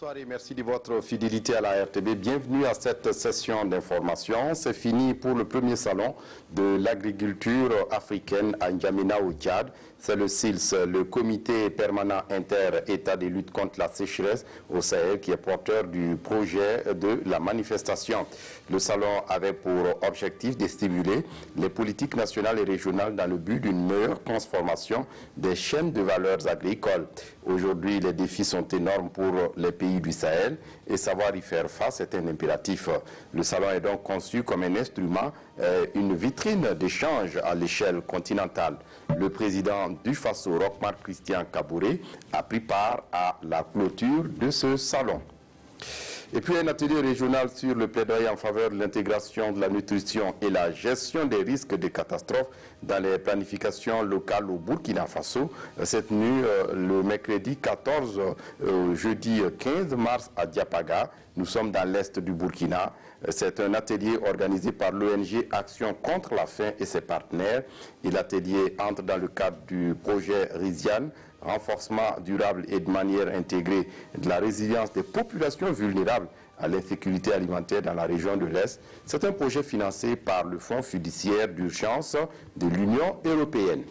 Bonsoir et merci de votre fidélité à la RTB. Bienvenue à cette session d'information. C'est fini pour le premier salon de l'agriculture africaine à N'Djamena au Tchad. C'est le CILS, le comité permanent inter-État de lutte contre la sécheresse au Sahel, qui est porteur du projet de la manifestation. Le salon avait pour objectif de stimuler les politiques nationales et régionales dans le but d'une meilleure transformation des chaînes de valeurs agricoles. Aujourd'hui, les défis sont énormes pour les pays du Sahel et savoir y faire face est un impératif. Le salon est donc conçu comme un instrument, une vitrine d'échange à l'échelle continentale. Le président du Faso, Roch-Marc Christian Kaboré, a pris part à la clôture de ce salon. Et puis un atelier régional sur le plaidoyer en faveur de l'intégration de la nutrition et la gestion des risques de catastrophes dans les planifications locales au Burkina Faso. C'est tenu le mercredi 14 au jeudi 15 mars à Diapaga. Nous sommes dans l'est du Burkina. C'est un atelier organisé par l'ONG Action contre la faim et ses partenaires. Et l'atelier entre dans le cadre du projet Riziane, renforcement durable et de manière intégrée de la résilience des populations vulnérables à l'insécurité alimentaire dans la région de l'Est. C'est un projet financé par le Fonds fiduciaire d'urgence de l'Union européenne.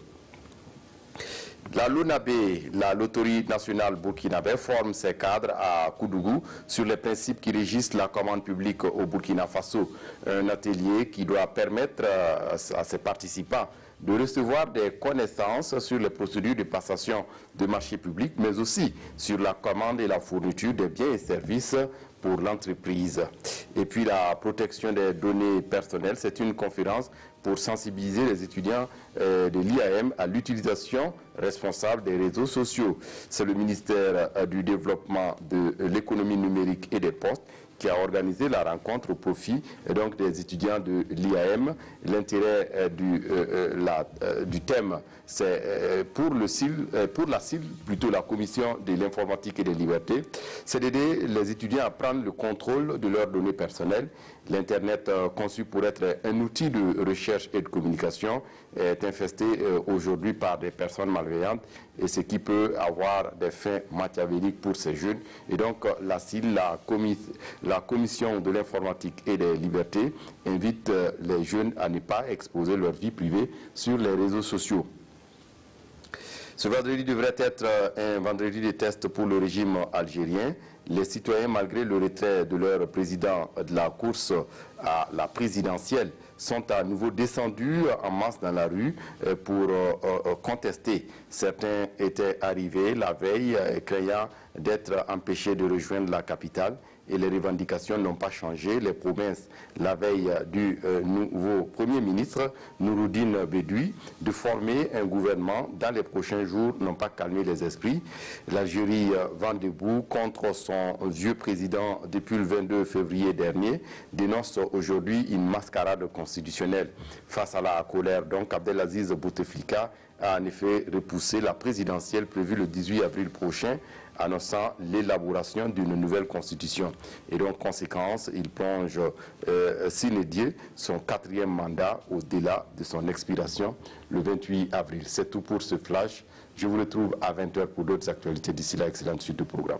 La LONAB, la Loterie nationale burkinabé, forme ses cadres à Koudougou sur les principes qui régissent la commande publique au Burkina Faso. Un atelier qui doit permettre à ses participants de recevoir des connaissances sur les procédures de passation de marchés publics, mais aussi sur la commande et la fourniture des biens et services pour l'entreprise. Et puis la protection des données personnelles, c'est une conférence pour sensibiliser les étudiants de l'IAM à l'utilisation responsable des réseaux sociaux. C'est le ministère du Développement de l'économie numérique et des postes qui a organisé la rencontre au profit donc des étudiants de l'IAM. L'intérêt du thème, c'est pour la CIL, plutôt la Commission de l'informatique et des libertés, c'est d'aider les étudiants à prendre le contrôle de leurs données personnelles. L'Internet, conçu pour être un outil de recherche et de communication, est infesté aujourd'hui par des personnes malveillantes, et ce qui peut avoir des fins machiavéliques pour ces jeunes. Et donc la CIL, la Commission de l'informatique et des libertés, invite les jeunes à ne pas exposer leur vie privée sur les réseaux sociaux. Ce vendredi devrait être un vendredi de test pour le régime algérien. Les citoyens, malgré le retrait de leur président de la course à la présidentielle, sont à nouveau descendus en masse dans la rue pour contester. Certains étaient arrivés la veille, craignant d'être empêchés de rejoindre la capitale. Et les revendications n'ont pas changé. Les promesses, la veille du nouveau Premier ministre, Nouroudine Bedoui, de former un gouvernement dans les prochains jours, n'ont pas calmé les esprits. L'Algérie vent debout contre son vieux président depuis le 22 février dernier, dénonce aujourd'hui une mascarade constitutionnelle. Face à la colère, donc, Abdelaziz Bouteflika a en effet repoussé la présidentielle prévue le 18 avril prochain, annonçant l'élaboration d'une nouvelle constitution. Et donc, conséquence, il plonge sine die son 4e mandat au-delà de son expiration le 28 avril. C'est tout pour ce flash. Je vous retrouve à 20 h pour d'autres actualités. D'ici là, excellente suite de programme.